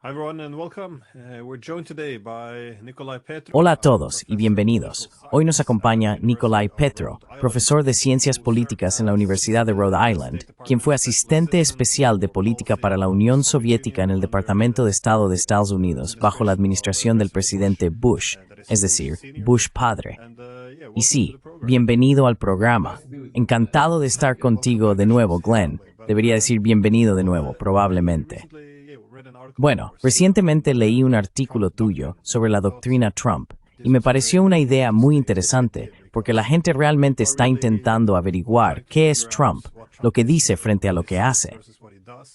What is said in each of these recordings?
Hi everyone and welcome. We're joined today by Nikolai Petro. Hola a todos y bienvenidos. Hoy nos acompaña Nikolai Petro, profesor de Ciencias Políticas en la Universidad de Rhode Island, quien fue asistente especial de política para la Unión Soviética en el Departamento de Estado de Estados Unidos bajo la administración del presidente Bush, es decir, Bush padre. Y sí, bienvenido al programa. Encantado de estar contigo de nuevo, Glenn. Debería decir bienvenido de nuevo, probablemente. Bueno, recientemente leí un artículo tuyo sobre la doctrina Trump y me pareció una idea muy interesante porque la gente realmente está intentando averiguar qué es Trump, lo que dice frente a lo que hace.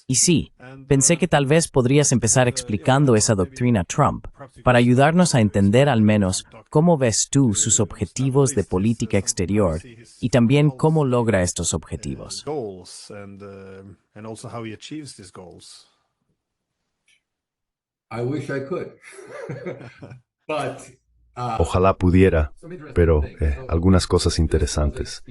Y sí, pensé que tal vez podrías empezar explicando esa doctrina Trump para ayudarnos a entender al menos cómo ves tú sus objetivos de política exterior y también cómo logra estos objetivos. I wish I could. But, Ojalá pudiera, pero algunas cosas interesantes.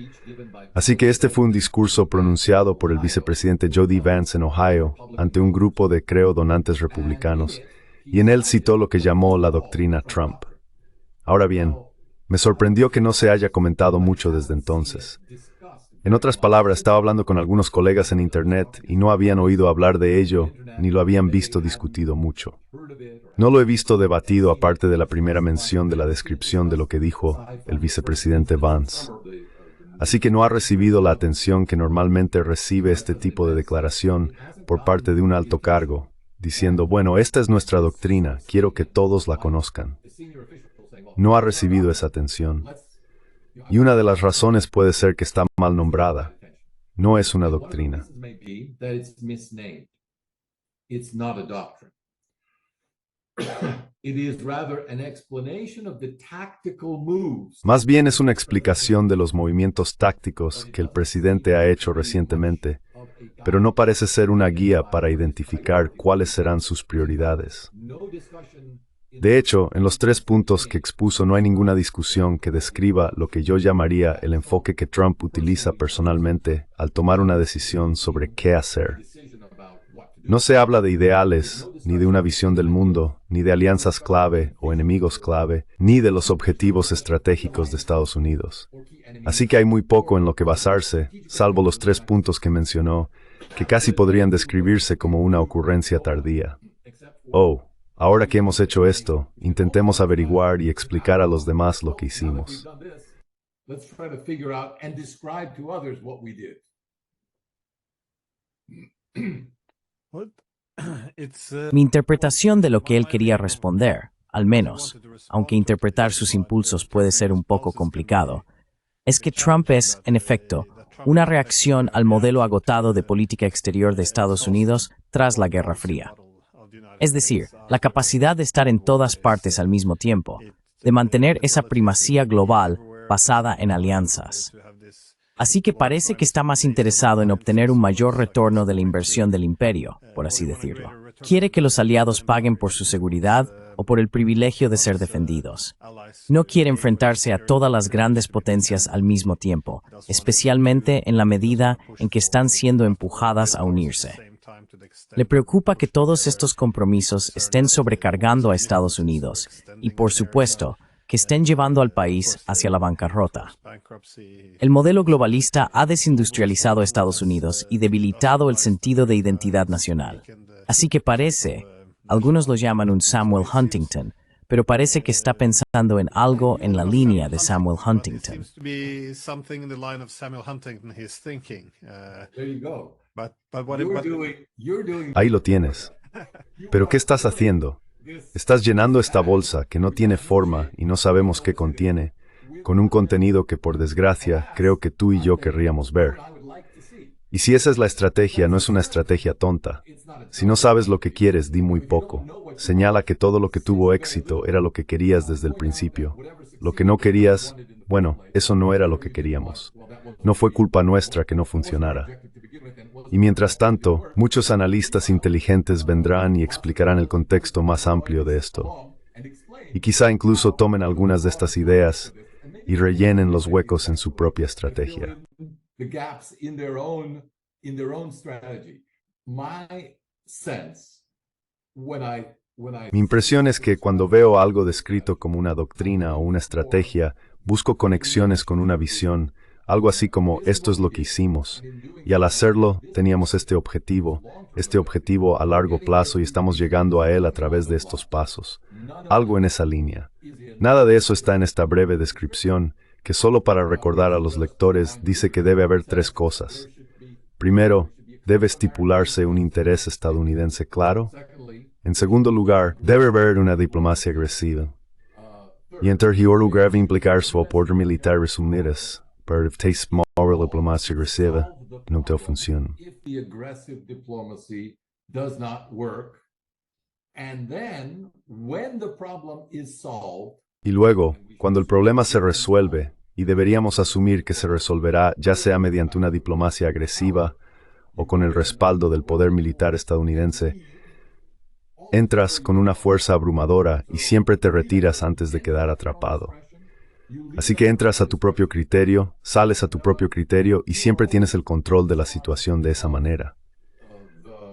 Así que este fue un discurso pronunciado por el vicepresidente J.D. Vance en Ohio ante un grupo de, creo, donantes republicanos, y en él citó lo que llamó la doctrina Trump. Ahora bien, me sorprendió que no se haya comentado mucho desde entonces. En otras palabras, estaba hablando con algunos colegas en Internet y no habían oído hablar de ello, ni lo habían visto discutido mucho. No lo he visto debatido aparte de la primera mención de la descripción de lo que dijo el vicepresidente Vance. Así que no ha recibido la atención que normalmente recibe este tipo de declaración por parte de un alto cargo, diciendo, bueno, esta es nuestra doctrina, quiero que todos la conozcan. No ha recibido esa atención. Y una de las razones puede ser que está mal nombrada. No es una doctrina. Más bien es una explicación de los movimientos tácticos que el presidente ha hecho recientemente, pero no parece ser una guía para identificar cuáles serán sus prioridades. De hecho, en los 3 puntos que expuso no hay ninguna discusión que describa lo que yo llamaría el enfoque que Trump utiliza personalmente al tomar una decisión sobre qué hacer. No se habla de ideales, ni de una visión del mundo, ni de alianzas clave o enemigos clave, ni de los objetivos estratégicos de Estados Unidos. Así que hay muy poco en lo que basarse, salvo los 3 puntos que mencionó, que casi podrían describirse como una ocurrencia tardía. Ahora que hemos hecho esto, intentemos averiguar y explicar a los demás lo que hicimos. Mi interpretación de lo que él quería responder, al menos, aunque interpretar sus impulsos puede ser un poco complicado, es que Trump es, en efecto, una reacción al modelo agotado de política exterior de Estados Unidos tras la Guerra Fría. Es decir, la capacidad de estar en todas partes al mismo tiempo, de mantener esa primacía global basada en alianzas. Así que parece que está más interesado en obtener un mayor retorno de la inversión del imperio, por así decirlo. Quiere que los aliados paguen por su seguridad o por el privilegio de ser defendidos. No quiere enfrentarse a todas las grandes potencias al mismo tiempo, especialmente en la medida en que están siendo empujadas a unirse. Le preocupa que todos estos compromisos estén sobrecargando a Estados Unidos y, por supuesto, que estén llevando al país hacia la bancarrota. El modelo globalista ha desindustrializado a Estados Unidos y debilitado el sentido de identidad nacional. Así que parece, algunos lo llaman un Samuel Huntington, pero parece que está pensando en algo en la línea de Samuel Huntington. Ahí lo tienes. ¿Pero qué estás haciendo? Estás llenando esta bolsa que no tiene forma y no sabemos qué contiene, con un contenido que por desgracia creo que tú y yo querríamos ver. Y si esa es la estrategia, no es una estrategia tonta. Si no sabes lo que quieres, di muy poco. Señala que todo lo que tuvo éxito era lo que querías desde el principio. Lo que no querías, bueno, eso no era lo que queríamos. No fue culpa nuestra que no funcionara. Y mientras tanto, muchos analistas inteligentes vendrán y explicarán el contexto más amplio de esto. Y quizá incluso tomen algunas de estas ideas y rellenen los huecos en su propia estrategia. Mi impresión es que cuando veo algo descrito como una doctrina o una estrategia, busco conexiones con una visión, algo así como esto es lo que hicimos. Y al hacerlo, teníamos este objetivo a largo plazo y estamos llegando a él a través de estos pasos. Algo en esa línea. Nada de eso está en esta breve descripción, que solo para recordar a los lectores dice que debe haber tres cosas. Primero, debe estipularse un interés estadounidense claro. En segundo lugar, debe haber una diplomacia agresiva. Y en tercer lugar, debe implicar su apoyo militar Unidas, para evitar la diplomacia agresiva no te funciona. Y luego, cuando el problema se resuelve, y deberíamos asumir que se resolverá ya sea mediante una diplomacia agresiva o con el respaldo del poder militar estadounidense, entras con una fuerza abrumadora y siempre te retiras antes de quedar atrapado. Así que entras a tu propio criterio, sales a tu propio criterio y siempre tienes el control de la situación de esa manera.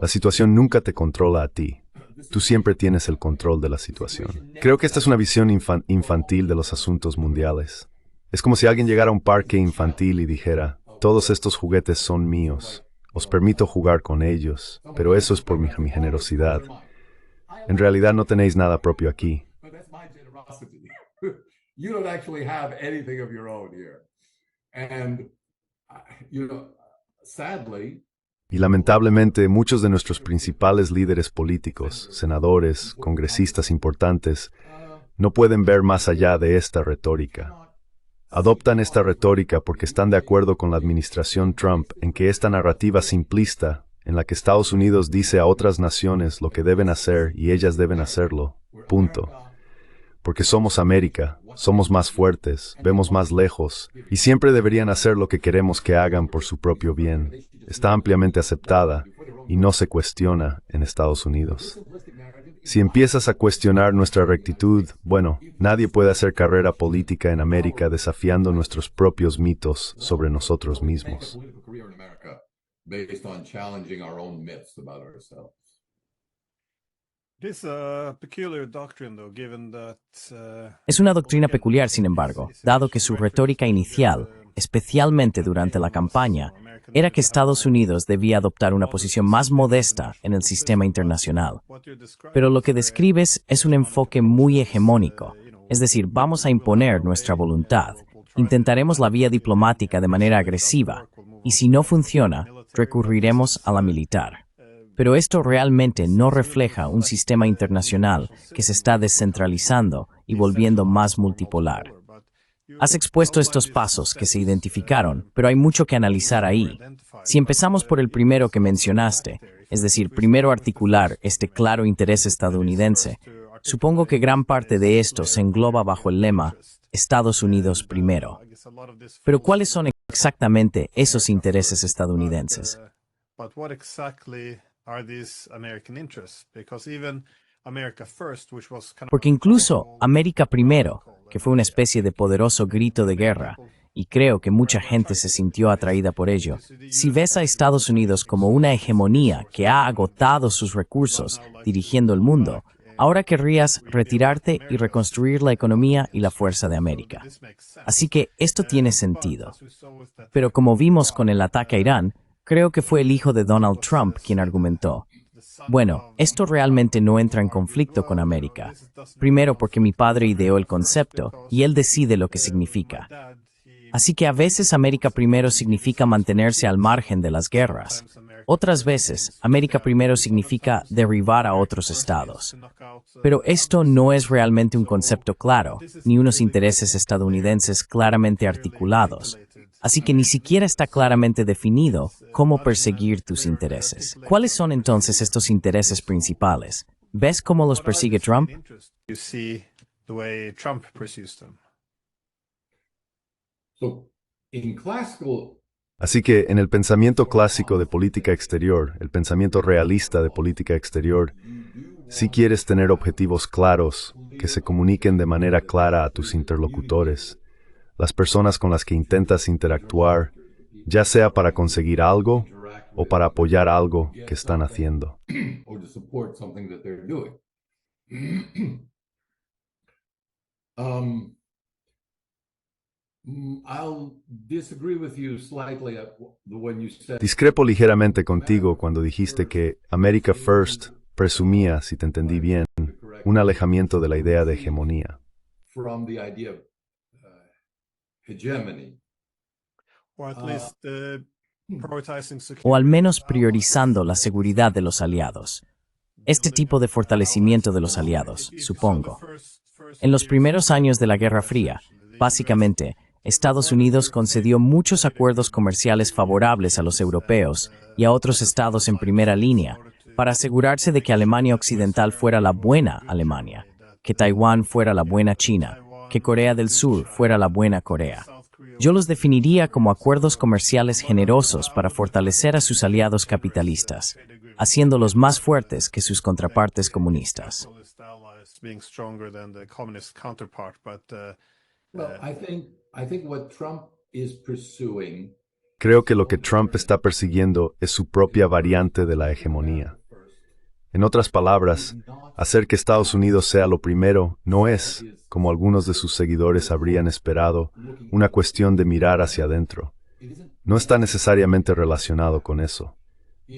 La situación nunca te controla a ti. Tú siempre tienes el control de la situación. Creo que esta es una visión infantil de los asuntos mundiales. Es como si alguien llegara a un parque infantil y dijera, todos estos juguetes son míos, os permito jugar con ellos, pero eso es por mi generosidad. En realidad no tenéis nada propio aquí. You don't actually have anything of your own here. And, sadly, Y lamentablemente muchos de nuestros principales líderes políticos, senadores, congresistas importantes, no pueden ver más allá de esta retórica. Adoptan esta retórica porque están de acuerdo con la administración Trump en que esta narrativa simplista, en la que Estados Unidos dice a otras naciones lo que deben hacer y ellas deben hacerlo, punto. Porque somos América, somos más fuertes, vemos más lejos, y siempre deberían hacer lo que queremos que hagan por su propio bien. Está ampliamente aceptada y no se cuestiona en Estados Unidos. Si empiezas a cuestionar nuestra rectitud, bueno, nadie puede hacer carrera política en América desafiando nuestros propios mitos sobre nosotros mismos. Es una doctrina peculiar, sin embargo, dado que su retórica inicial, especialmente durante la campaña, era que Estados Unidos debía adoptar una posición más modesta en el sistema internacional. Pero lo que describes es un enfoque muy hegemónico, es decir, vamos a imponer nuestra voluntad, intentaremos la vía diplomática de manera agresiva, y si no funciona, recurriremos a la militar. Pero esto realmente no refleja un sistema internacional que se está descentralizando y volviendo más multipolar. Has expuesto estos pasos que se identificaron, pero hay mucho que analizar ahí. Si empezamos por el primero que mencionaste, es decir, primero articular este claro interés estadounidense, supongo que gran parte de esto se engloba bajo el lema Estados Unidos primero. Pero ¿cuáles son exactamente esos intereses estadounidenses? Porque incluso América Primero, que fue una especie de poderoso grito de guerra, y creo que mucha gente se sintió atraída por ello, si ves a Estados Unidos como una hegemonía que ha agotado sus recursos dirigiendo el mundo, ahora querrías retirarte y reconstruir la economía y la fuerza de América. Así que esto tiene sentido. Pero como vimos con el ataque a Irán, creo que fue el hijo de Donald Trump quien argumentó, bueno, esto realmente no entra en conflicto con América. Primero porque mi padre ideó el concepto y él decide lo que significa. Así que a veces América Primero significa mantenerse al margen de las guerras. Otras veces, América Primero significa derribar a otros estados. Pero esto no es realmente un concepto claro, ni unos intereses estadounidenses claramente articulados. Así que ni siquiera está claramente definido cómo perseguir tus intereses. ¿Cuáles son entonces estos intereses principales? ¿Ves cómo los persigue Trump? Así que en el pensamiento clásico de política exterior, el pensamiento realista de política exterior, si quieres tener objetivos claros, que se comuniquen de manera clara a tus interlocutores, las personas con las que intentas interactuar, ya sea para conseguir algo o para apoyar algo que están haciendo. or to support something that they're doing. I'll disagree with you slightly when you said Discrepo ligeramente contigo cuando dijiste que America First presumía, si te entendí bien, un alejamiento de la idea de hegemonía. from the idea of hegemony. Or at least prioritizing O al security. menos priorizando la seguridad de los aliados. Este tipo de fortalecimiento de los aliados, supongo. En los primeros años de la Guerra Fría, básicamente, Estados Unidos concedió muchos acuerdos comerciales favorables a los europeos y a otros estados en primera línea para asegurarse de que Alemania Occidental fuera la buena Alemania, que Taiwán fuera la buena China, que Corea del Sur fuera la buena Corea. Yo los definiría como acuerdos comerciales generosos para fortalecer a sus aliados capitalistas, haciéndolos más fuertes que sus contrapartes comunistas. Being stronger than the communist counterpart, but Well, I think what Trump is pursuing Creo que lo que Trump está persiguiendo es su propia variante de la hegemonía. En otras palabras, hacer que Estados Unidos sea lo primero no es, como algunos de sus seguidores habrían esperado, una cuestión de mirar hacia adentro. No está necesariamente relacionado con eso.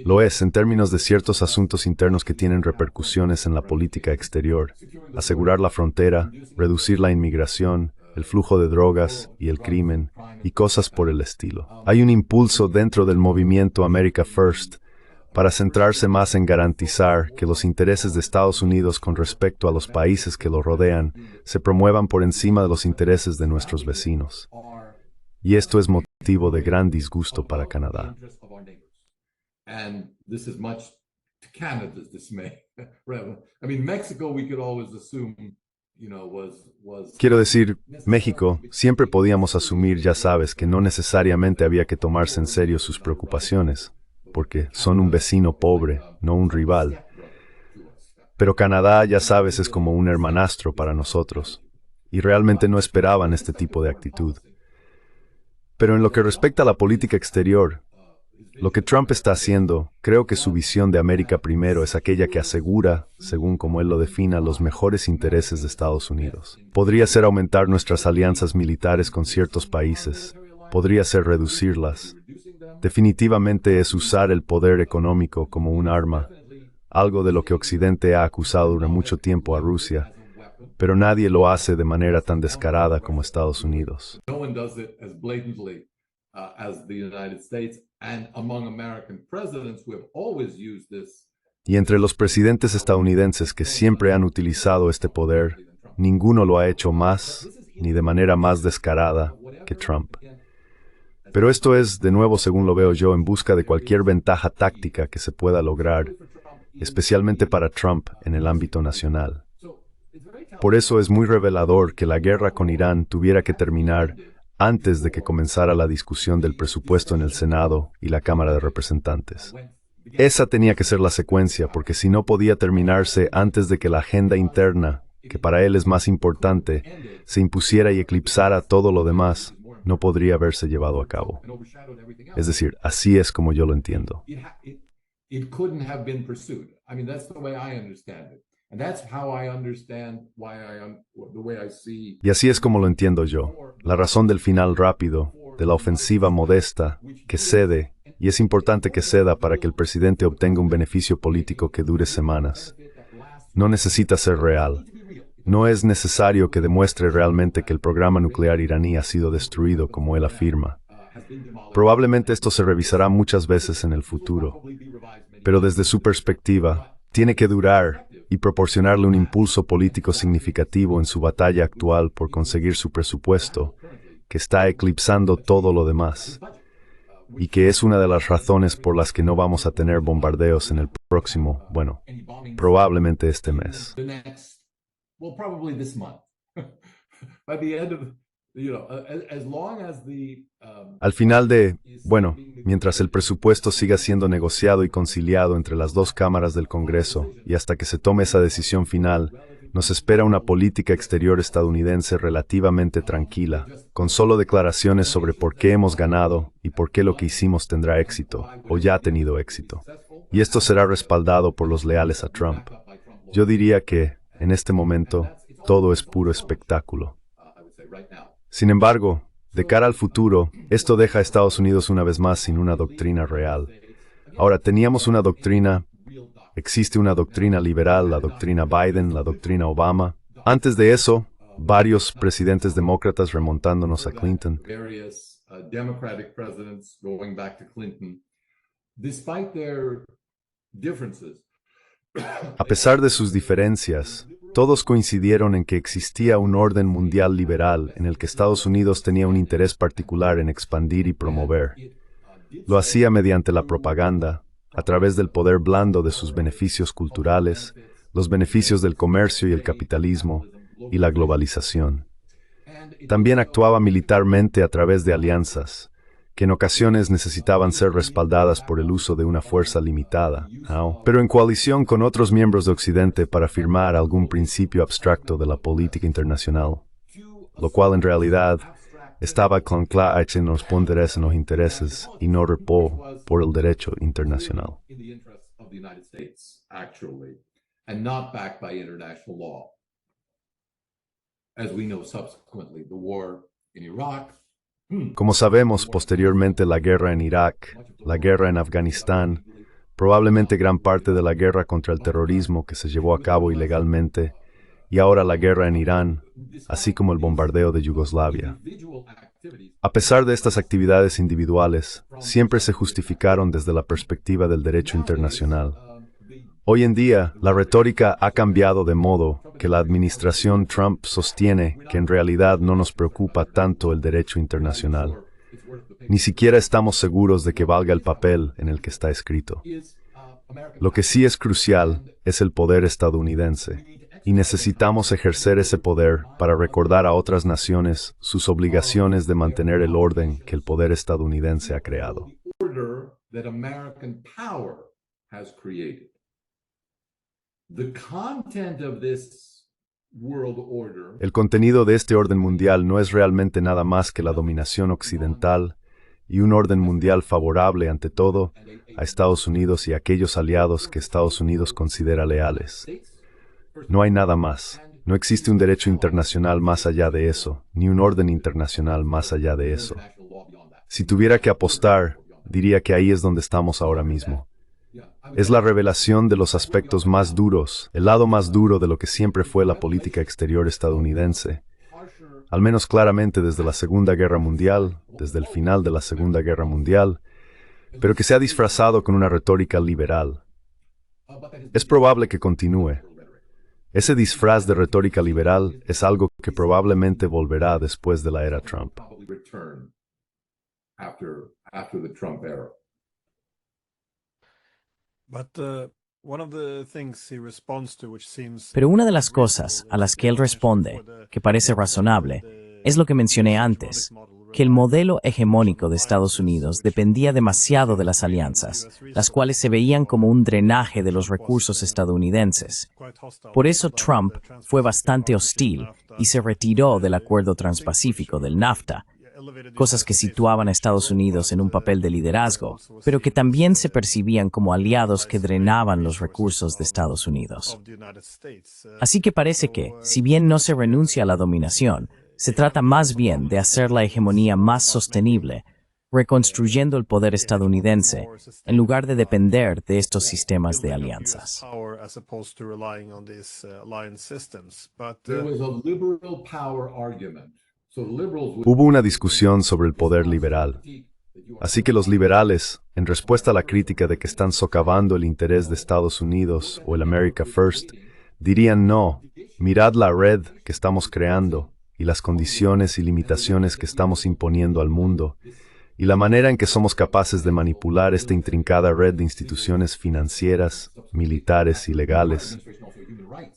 Lo es en términos de ciertos asuntos internos que tienen repercusiones en la política exterior: asegurar la frontera, reducir la inmigración, el flujo de drogas y el crimen, y cosas por el estilo. Hay un impulso dentro del movimiento America First para centrarse más en garantizar que los intereses de Estados Unidos con respecto a los países que lo rodean se promuevan por encima de los intereses de nuestros vecinos. Y esto es motivo de gran disgusto para Canadá. and this is much to Canada's dismay. I mean, Mexico, we could always assume, was Quiero decir, México, siempre podíamos asumir, ya sabes, que no necesariamente había que tomarse en serio sus preocupaciones, porque son un vecino pobre, no un rival. Pero Canadá, ya sabes, es como un hermanastro para nosotros, y realmente no esperaban este tipo de actitud. Pero en lo que respecta a la política exterior, lo que Trump está haciendo, creo que su visión de América primero es aquella que asegura, según como él lo defina, los mejores intereses de Estados Unidos. Podría ser aumentar nuestras alianzas militares con ciertos países, podría ser reducirlas. Definitivamente es usar el poder económico como un arma, algo de lo que Occidente ha acusado durante mucho tiempo a Rusia, pero nadie lo hace de manera tan descarada como Estados Unidos. no one does it as blatantly as the United States, and among American presidents who have always used this. Y entre los presidentes estadounidenses que siempre han utilizado este poder, ninguno lo ha hecho más, ni de manera más descarada, que Trump. Pero esto es, de nuevo, según lo veo yo, en busca de cualquier ventaja táctica que se pueda lograr, especialmente para Trump en el ámbito nacional. Por eso es muy revelador que la guerra con Irán tuviera que terminar antes de que comenzara la discusión del presupuesto en el Senado y la Cámara de Representantes. Esa tenía que ser la secuencia, porque si no podía terminarse antes de que la agenda interna, que para él es más importante, se impusiera y eclipsara todo lo demás, no podría haberse llevado a cabo. Es decir, así es como yo lo entiendo. It couldn't have been pursued. I mean, that's the way I understand it. And that's how I understand the way I see. Y así es como lo entiendo yo. La razón del final rápido, de la ofensiva modesta, que cede, y es importante que ceda para que el presidente obtenga un beneficio político que dure semanas. No necesita ser real. No es necesario que demuestre realmente que el programa nuclear iraní ha sido destruido, como él afirma. Probablemente esto se revisará muchas veces en el futuro, pero desde su perspectiva, tiene que durar y proporcionarle un impulso político significativo en su batalla actual por conseguir su presupuesto, que está eclipsando todo lo demás, y que es una de las razones por las que no vamos a tener bombardeos en el próximo, probablemente este mes. The next, well, probably this month. By the end of, as long as the Al final mientras el presupuesto siga siendo negociado y conciliado entre las dos cámaras del Congreso y hasta que se tome esa decisión final, nos espera una política exterior estadounidense relativamente tranquila, con solo declaraciones sobre por qué hemos ganado y por qué lo que hicimos tendrá éxito, o ya ha tenido éxito. Y esto será respaldado por los leales a Trump. Yo diría que, en este momento, todo es puro espectáculo. Sin embargo, de cara al futuro, esto deja a Estados Unidos una vez más sin una doctrina real. Ahora, teníamos una doctrina, existe una doctrina liberal, la doctrina Biden, la doctrina Obama. Antes de eso, varios presidentes demócratas remontándonos a Clinton. A pesar de sus diferencias, todos coincidieron en que existía un orden mundial liberal en el que Estados Unidos tenía un interés particular en expandir y promover. Lo hacía mediante la propaganda, a través del poder blando de sus beneficios culturales, los beneficios del comercio y el capitalismo, y la globalización. También actuaba militarmente a través de alianzas, que en ocasiones necesitaban ser respaldadas por el uso de una fuerza limitada, pero en coalición con otros miembros de Occidente para afirmar algún principio abstracto de la política internacional, lo cual en realidad estaba anclado en los ponderes en los intereses y no repó por el derecho internacional. Como sabemos, posteriormente la guerra en Irak, la guerra en Afganistán, probablemente gran parte de la guerra contra el terrorismo que se llevó a cabo ilegalmente, y ahora la guerra en Irán, así como el bombardeo de Yugoslavia. A pesar de estas actividades individuales, siempre se justificaron desde la perspectiva del derecho internacional. Hoy en día, la retórica ha cambiado de modo que la administración Trump sostiene que en realidad no nos preocupa tanto el derecho internacional. Ni siquiera estamos seguros de que valga el papel en el que está escrito. Lo que sí es crucial es el poder estadounidense, y necesitamos ejercer ese poder para recordar a otras naciones sus obligaciones de mantener el orden que el poder estadounidense ha creado. El contenido de este orden mundial no es realmente nada más que la dominación occidental y un orden mundial favorable ante todo a Estados Unidos y a aquellos aliados que Estados Unidos considera leales. No hay nada más. No existe un derecho internacional más allá de eso, ni un orden internacional más allá de eso. Si tuviera que apostar, diría que ahí es donde estamos ahora mismo. Es la revelación de los aspectos más duros, el lado más duro de lo que siempre fue la política exterior estadounidense, al menos claramente desde la Segunda Guerra Mundial, desde el final de la Segunda Guerra Mundial, pero que se ha disfrazado con una retórica liberal. Es probable que continúe. Ese disfraz de retórica liberal es algo que probablemente volverá después de la era Trump. Pero una de las cosas a las que él responde, que parece razonable, es lo que mencioné antes, que el modelo hegemónico de Estados Unidos dependía demasiado de las alianzas, las cuales se veían como un drenaje de los recursos estadounidenses. Por eso Trump fue bastante hostil y se retiró del acuerdo transpacífico del NAFTA, cosas que situaban a Estados Unidos en un papel de liderazgo, pero que también se percibían como aliados que drenaban los recursos de Estados Unidos. Así que parece que, si bien no se renuncia a la dominación, se trata más bien de hacer la hegemonía más sostenible, reconstruyendo el poder estadounidense, en lugar de depender de estos sistemas de alianzas. Hubo una discusión sobre el poder liberal. Así que los liberales, en respuesta a la crítica de que están socavando el interés de Estados Unidos o el America First, dirían no, mirad la red que estamos creando y las condiciones y limitaciones que estamos imponiendo al mundo, y la manera en que somos capaces de manipular esta intrincada red de instituciones financieras, militares y legales.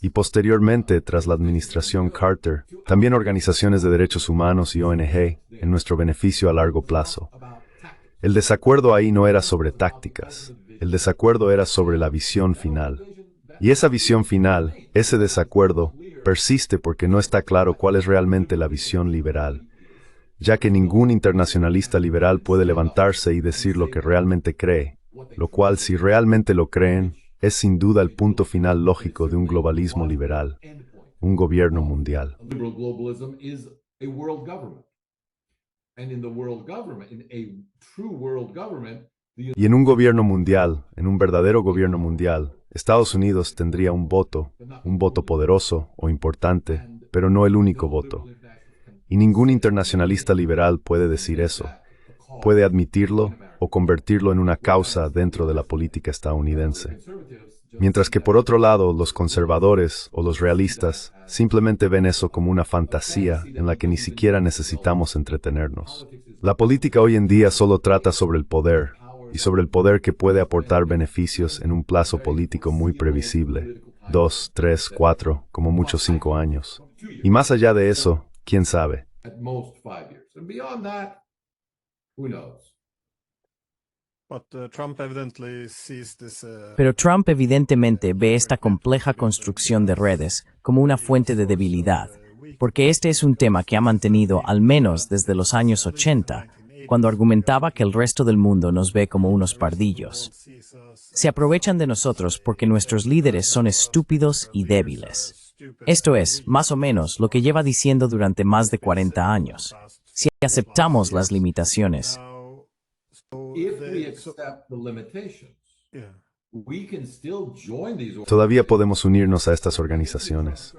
Y posteriormente, tras la administración Carter, también organizaciones de derechos humanos y ONG, en nuestro beneficio a largo plazo. El desacuerdo ahí no era sobre tácticas, el desacuerdo era sobre la visión final. Y esa visión final, ese desacuerdo, persiste porque no está claro cuál es realmente la visión liberal, ya que ningún internacionalista liberal puede levantarse y decir lo que realmente cree, lo cual, si realmente lo creen, es sin duda el punto final lógico de un globalismo liberal, un gobierno mundial. Liberal globalism is a world government. And in the world government, in a true world government, Y en un gobierno mundial, en un verdadero gobierno mundial, Estados Unidos tendría un voto poderoso o importante, pero no el único voto. Y ningún internacionalista liberal puede decir eso, puede admitirlo o convertirlo en una causa dentro de la política estadounidense. Mientras que por otro lado, los conservadores o los realistas simplemente ven eso como una fantasía en la que ni siquiera necesitamos entretenernos. La política hoy en día solo trata sobre el poder, y sobre el poder que puede aportar beneficios en un plazo político muy previsible, 2, 3, 4, como mucho 5 años. Y más allá de eso, ¿quién sabe? at most 5 years. And beyond that, who knows? Pero Trump evidentemente ve esta compleja construcción de redes como una fuente de debilidad, porque este es un tema que ha mantenido al menos desde los años 80, cuando argumentaba que el resto del mundo nos ve como unos pardillos. Se aprovechan de nosotros porque nuestros líderes son estúpidos y débiles. Esto es, más o menos, lo que lleva diciendo durante más de 40 años. Si aceptamos las limitaciones, If we accept the limitations, we can still join these Todavía podemos unirnos a estas organizaciones.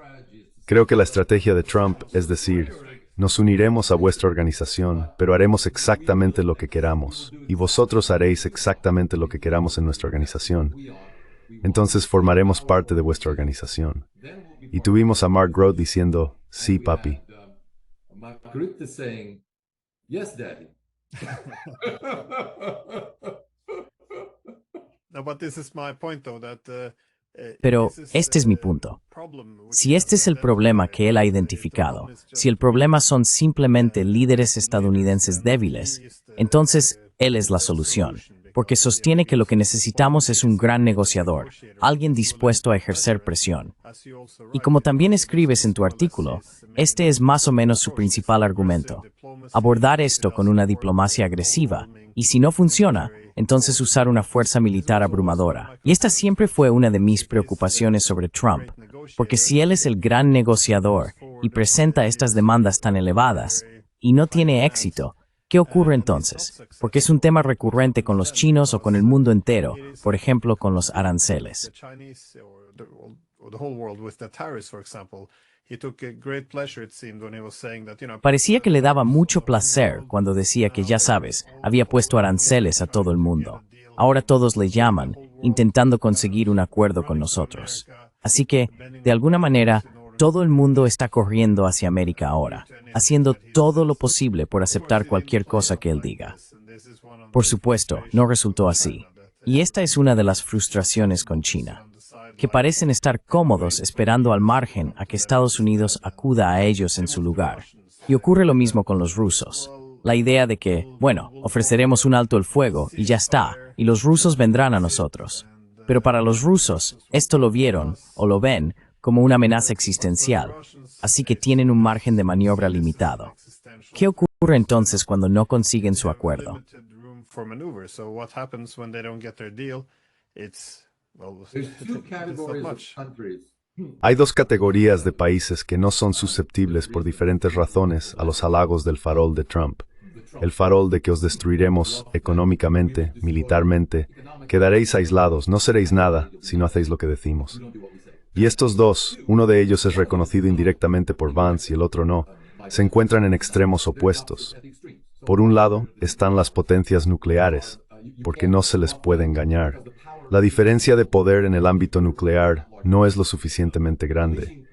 Creo que la estrategia de Trump es decir, nos uniremos a vuestra organización, pero haremos exactamente lo que queramos, y vosotros haréis exactamente lo que queramos en nuestra organización. Entonces formaremos parte de vuestra organización. Y tuvimos a Mark Grote diciendo, sí, papi. Mark Rutte saying, yes, daddy. pero este es mi punto. Si este es el problema que él ha identificado, si el problema son simplemente líderes estadounidenses débiles, entonces él es la solución, porque sostiene que lo que necesitamos es un gran negociador, alguien dispuesto a ejercer presión. Y como también escribes en tu artículo, este es más o menos su principal argumento. Abordar esto con una diplomacia agresiva, y si no funciona, entonces usar una fuerza militar abrumadora. Y esta siempre fue una de mis preocupaciones sobre Trump, porque si él es el gran negociador y presenta estas demandas tan elevadas, y no tiene éxito, ¿qué ocurre entonces? Porque es un tema recurrente con los chinos o con el mundo entero, por ejemplo, con los aranceles. Parecía que le daba mucho placer cuando decía que, ya sabes, había puesto aranceles a todo el mundo. Ahora todos le llaman, intentando conseguir un acuerdo con nosotros. Así que, de alguna manera, todo el mundo está corriendo hacia América ahora, haciendo todo lo posible por aceptar cualquier cosa que él diga. Por supuesto, no resultó así. Y esta es una de las frustraciones con China, que parecen estar cómodos esperando al margen a que Estados Unidos acuda a ellos en su lugar. Y ocurre lo mismo con los rusos. La idea de que, bueno, ofreceremos un alto el fuego y ya está, y los rusos vendrán a nosotros. Pero para los rusos, esto lo vieron, o lo ven, como una amenaza existencial, así que tienen un margen de maniobra limitado. ¿Qué ocurre entonces cuando no consiguen su acuerdo? There's two categories of countries. Hay dos categorías de países que no son susceptibles por diferentes razones a los halagos del farol de Trump. El farol de que os destruiremos económicamente, militarmente, quedaréis aislados, no seréis nada si no hacéis lo que decimos. Y estos dos, uno de ellos es reconocido indirectamente por Vance y el otro no, se encuentran en extremos opuestos. Por un lado están las potencias nucleares, porque no se les puede engañar. La diferencia de poder en el ámbito nuclear no es lo suficientemente grande.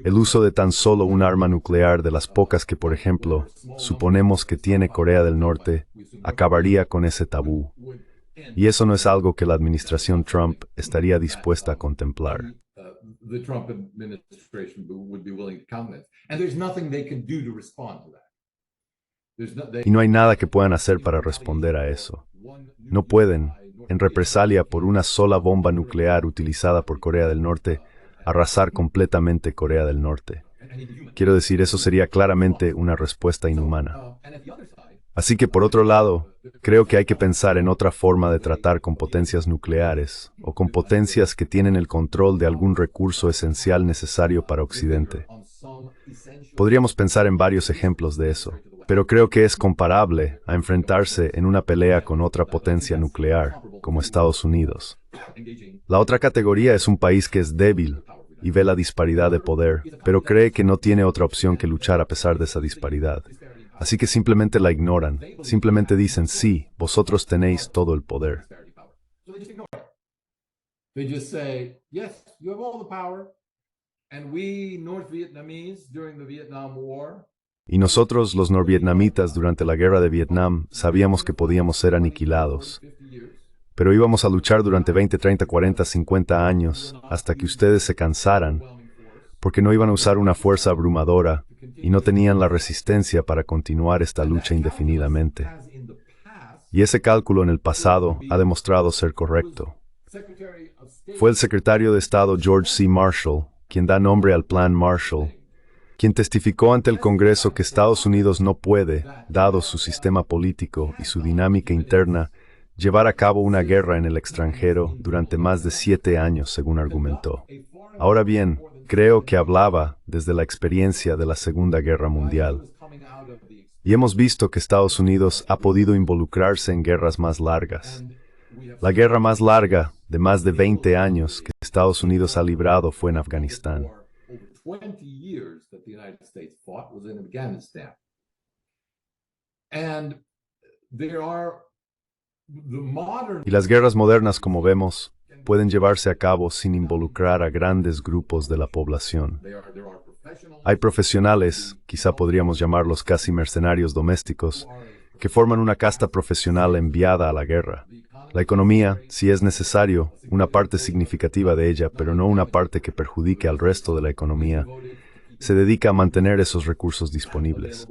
El uso de tan solo un arma nuclear de las pocas que, por ejemplo, suponemos que tiene Corea del Norte, acabaría con ese tabú. Y eso no es algo que la administración Trump estaría dispuesta a contemplar. The Trump administration would be willing to countenance. And there's nothing they can do to respond to that. Y no hay nada que puedan hacer para responder a eso. No pueden, en represalia por una sola bomba nuclear utilizada por Corea del Norte, arrasar completamente Corea del Norte. Quiero decir, eso sería claramente una respuesta inhumana. Así que, por otro lado, creo que hay que pensar en otra forma de tratar con potencias nucleares o con potencias que tienen el control de algún recurso esencial necesario para Occidente. Podríamos pensar en varios ejemplos de eso, pero creo que es comparable a enfrentarse en una pelea con otra potencia nuclear, como Estados Unidos. La otra categoría es un país que es débil y ve la disparidad de poder, pero cree que no tiene otra opción que luchar a pesar de esa disparidad. Así que simplemente la ignoran, simplemente dicen, sí, vosotros tenéis todo el poder. They just say, yes, you have all the power. And we North Vietnamese during the Vietnam War. Y nosotros, los norvietnamitas, durante la guerra de Vietnam, sabíamos que podíamos ser aniquilados. Pero íbamos a luchar durante 20, 30, 40, 50 años, hasta que ustedes se cansaran, porque no iban a usar una fuerza abrumadora y no tenían la resistencia para continuar esta lucha indefinidamente. Y ese cálculo en el pasado ha demostrado ser correcto. Fue el secretario de Estado George C. Marshall quien da nombre al Plan Marshall, quien testificó ante el Congreso que Estados Unidos no puede, dado su sistema político y su dinámica interna, llevar a cabo una guerra en el extranjero durante más de 7 años, según argumentó. Ahora bien, creo que hablaba desde la experiencia de la Segunda Guerra Mundial. Y hemos visto que Estados Unidos ha podido involucrarse en guerras más largas. La guerra más larga, de más de 20 años, que Estados Unidos ha librado fue en Afganistán. Y las guerras modernas, como vemos, pueden llevarse a cabo sin involucrar a grandes grupos de la población. Hay profesionales, quizá podríamos llamarlos casi mercenarios domésticos, que forman una casta profesional enviada a la guerra. La economía, si es necesario, una parte significativa de ella, pero no una parte que perjudique al resto de la economía, se dedica a mantener esos recursos disponibles.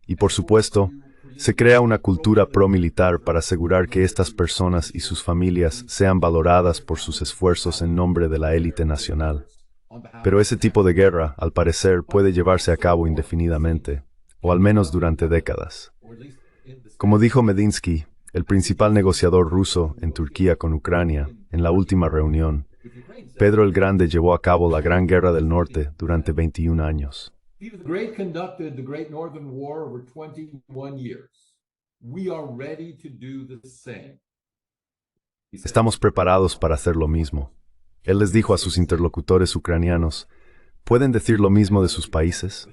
Y por supuesto, se crea una cultura pro-militar para asegurar que estas personas y sus familias sean valoradas por sus esfuerzos en nombre de la élite nacional. Pero ese tipo de guerra, al parecer, puede llevarse a cabo indefinidamente, o al menos durante décadas. Como dijo Medinsky, el principal negociador ruso en Turquía con Ucrania, en la última reunión, Pedro el Grande llevó a cabo la Gran Guerra del Norte durante 21 años. Estamos preparados para hacer lo mismo. Él les dijo a sus interlocutores ucranianos, ¿pueden decir lo mismo de sus países?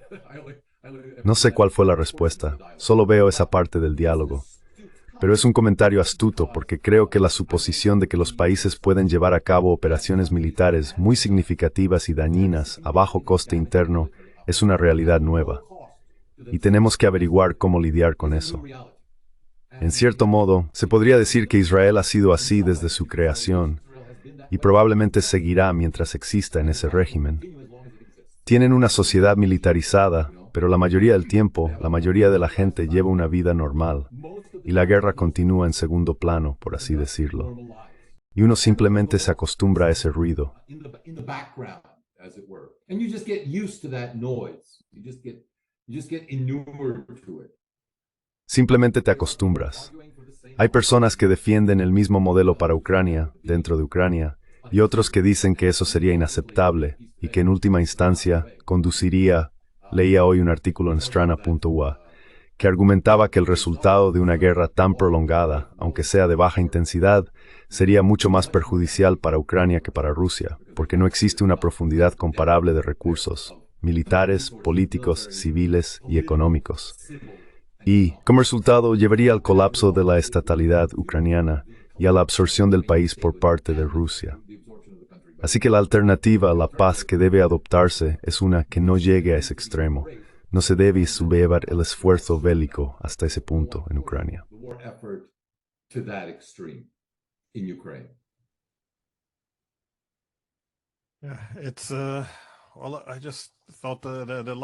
No sé cuál fue la respuesta, solo veo esa parte del diálogo. Pero es un comentario astuto porque creo que la suposición de que los países pueden llevar a cabo operaciones militares muy significativas y dañinas a bajo coste interno es una realidad nueva. Y tenemos que averiguar cómo lidiar con eso. En cierto modo, se podría decir que Israel ha sido así desde su creación y probablemente seguirá mientras exista en ese régimen. Tienen una sociedad militarizada, pero la mayoría del tiempo, la mayoría de la gente lleva una vida normal. Y la guerra continúa en segundo plano, por así decirlo. Y uno simplemente se acostumbra a ese ruido. Simplemente te acostumbras. Hay personas que defienden el mismo modelo para Ucrania, dentro de Ucrania, y otros que dicen que eso sería inaceptable y que en última instancia conduciría, leía hoy un artículo en strana.ua, que argumentaba que el resultado de una guerra tan prolongada, aunque sea de baja intensidad, sería mucho más perjudicial para Ucrania que para Rusia, porque no existe una profundidad comparable de recursos, militares, políticos, civiles y económicos. Y, como resultado, llevaría al colapso de la estatalidad ucraniana y a la absorción del país por parte de Rusia. Así que la alternativa a la paz que debe adoptarse es una que no llegue a ese extremo. No se debe sublevar el esfuerzo bélico hasta ese punto en Ucrania.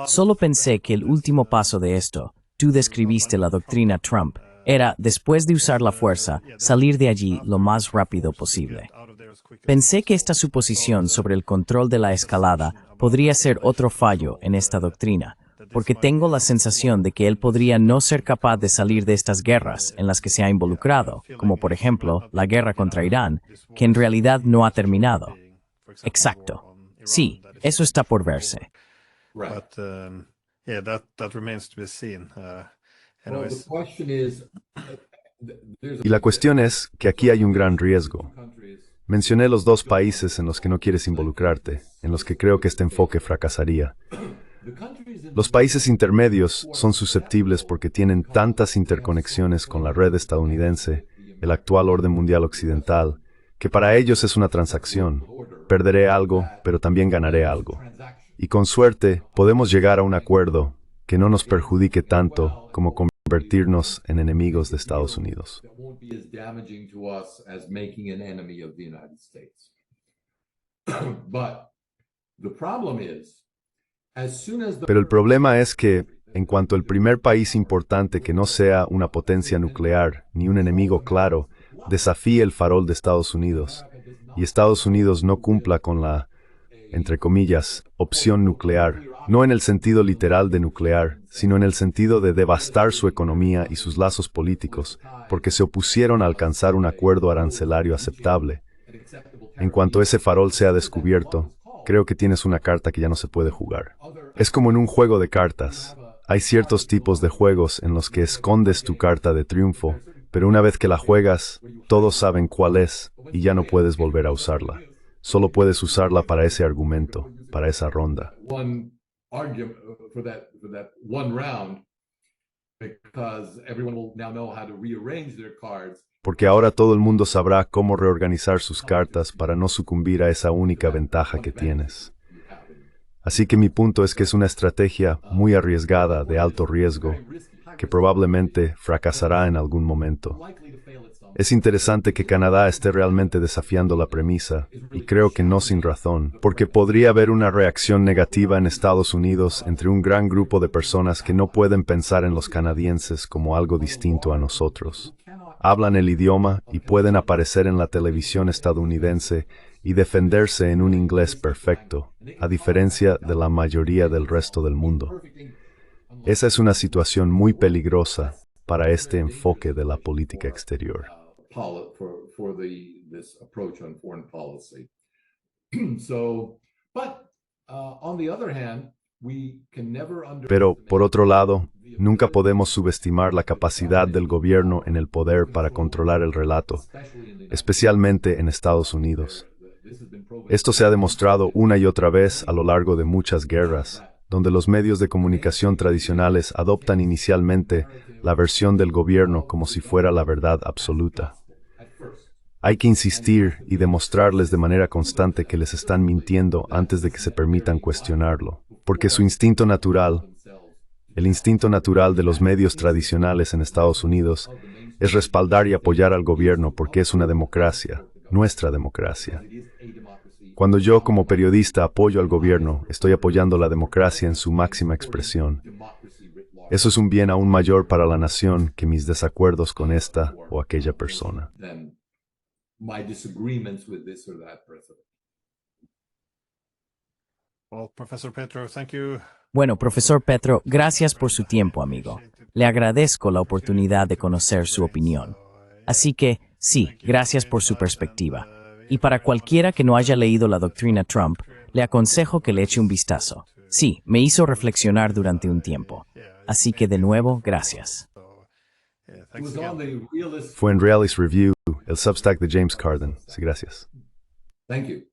Solo pensé que el último paso de esto, tú describiste la doctrina Trump, era, después de usar la fuerza, salir de allí lo más rápido posible. Pensé que esta suposición sobre el control de la escalada podría ser otro fallo en esta doctrina, porque tengo la sensación de que él podría no ser capaz de salir de estas guerras en las que se ha involucrado, como por ejemplo la guerra contra Irán, que en realidad no ha terminado. Exacto. Sí, eso está por verse. Right. But yeah, that remains to be seen. Well, the question is, there's Y la cuestión es que aquí hay un gran riesgo. countries Mencioné los dos países en los que no quieres involucrarte, en los que creo que este enfoque fracasaría. the countries in Los países intermedios son susceptibles porque tienen tantas interconexiones con la red estadounidense, el actual orden mundial occidental, que para ellos es una transacción. Perderé algo, pero también ganaré algo. Y con suerte podemos llegar a un acuerdo que no nos perjudique tanto como convertirnos en enemigos de Estados Unidos. that won't be as damaging to us as making an enemy of the United States. But the problem is, as soon as the Pero el problema es que, en cuanto el primer país importante que no sea una potencia nuclear ni un enemigo claro desafíe el farol de Estados Unidos, y Estados Unidos no cumpla con la, entre comillas, opción nuclear, no en el sentido literal de nuclear, sino en el sentido de devastar su economía y sus lazos políticos, porque se opusieron a alcanzar un acuerdo arancelario aceptable. En cuanto ese farol sea descubierto, creo que tienes una carta que ya no se puede jugar. Es como en un juego de cartas. Hay ciertos tipos de juegos en los que escondes tu carta de triunfo, pero una vez que la juegas, todos saben cuál es y ya no puedes volver a usarla. Solo puedes usarla para ese argumento, para esa ronda. one argument for that one round, because everyone will now know how to rearrange their cards. Porque ahora todo el mundo sabrá cómo reorganizar sus cartas para no sucumbir a esa única ventaja que tienes. Así que mi punto es que es una estrategia muy arriesgada, de alto riesgo, que probablemente fracasará en algún momento. Es interesante que Canadá esté realmente desafiando la premisa, y creo que no sin razón, porque podría haber una reacción negativa en Estados Unidos entre un gran grupo de personas que no pueden pensar en los canadienses como algo distinto a nosotros. Hablan el idioma y pueden aparecer en la televisión estadounidense y defenderse en un inglés perfecto, a diferencia de la mayoría del resto del mundo. Esa es una situación muy peligrosa para este enfoque de la política exterior. For this approach on foreign policy. So, but on the other hand, we can never Pero, por otro lado, nunca podemos subestimar la capacidad del gobierno en el poder para controlar el relato, especialmente en Estados Unidos. Esto se ha demostrado una y otra vez a lo largo de muchas guerras, donde los medios de comunicación tradicionales adoptan inicialmente la versión del gobierno como si fuera la verdad absoluta. Hay que insistir y demostrarles de manera constante que les están mintiendo antes de que se permitan cuestionarlo, porque su instinto natural, el instinto natural de los medios tradicionales en Estados Unidos, es respaldar y apoyar al gobierno porque es una democracia, nuestra democracia. Cuando yo como periodista apoyo al gobierno, estoy apoyando la democracia en su máxima expresión. Eso es un bien aún mayor para la nación que mis desacuerdos con esta o aquella persona. My disagreements with this or that president. Well, Professor Petro, thank you. Bueno, profesor Petro, gracias por su tiempo, amigo. Le agradezco la oportunidad de conocer su opinión. Así que, sí, gracias por su perspectiva. Y para cualquiera que no haya leído la doctrina Trump, le aconsejo que le eche un vistazo. Sí, me hizo reflexionar durante un tiempo. Así que de nuevo, gracias. It was on the realist. Fue en Realist Review, el Substack de James Carden. Sí, gracias. Thank you.